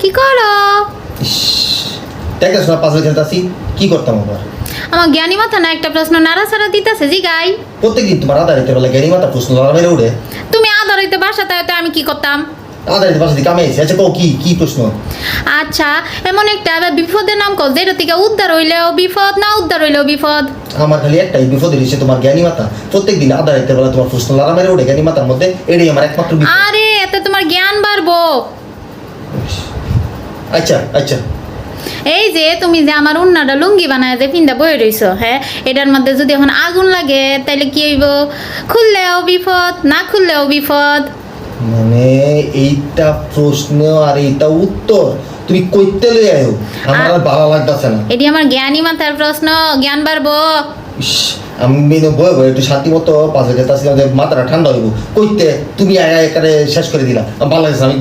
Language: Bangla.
কি করো? দেখেছ না পাজল খেলতেছি, কি করতাম আবার? আমার জ্ঞানী মাথা না একটা প্রশ্ন নাড়াচাড়া দিতেছে জি গাই। প্রত্যেকদিন তোমার আদারিতে বেলা জ্ঞানী মাথা প্রশ্ন মেরে উঠে। তুমি আদর হইতে বাসাতে হয়তো আমি কি করতাম? আদারিতে বাসা দিয়ে কামে এসে আচ্ছা কও কি কি প্রশ্ন? আচ্ছা, এমন একটা বিপদের নাম কও যেটা থেকে উদ্ধার হইলেও বিপদ, না উদ্ধার হইলেও বিপদ। আমার খালি একটাই বিপদ হয়েছে, তোমার জ্ঞানী মাথা প্রত্যেকদিন আদারিতে বেলা তোমার প্রশ্ন লড়া মেরে উঠে জ্ঞানী মাথার মধ্যে, এটাই আমার একমাত্র বিপদ। আরে এতে তোমার জ্ঞান বাড়বো। আচ্ছা আচ্ছা এই যে তুমি যে আমার উন্নাটা লুঙ্গি বানায় যে পিন্দা বয়ে রইছো, হ্যাঁ, এটার মধ্যে যদি এখন আগুন লাগে তাহলে কি হইব? খুললেও বিপদ, না খুললেও বিপদ। মানে এইটা প্রশ্ন আর এইটা উত্তর তুমি কইতে লই আয়ো, আমার আর ভালো লাগতাছে না। এটি আমার জ্ঞানী মাথার প্রশ্ন, জ্ঞান বাড়বো। ইস, আমি বয়ে বয়ে একটু শান্তি মতো পাশে যেতেছিলাম যে মাথাটা ঠান্ডা হইব, কইতে তুমি আয়া একারে শেষ করে দিলা, আমার ভালো লাগছে না। আমি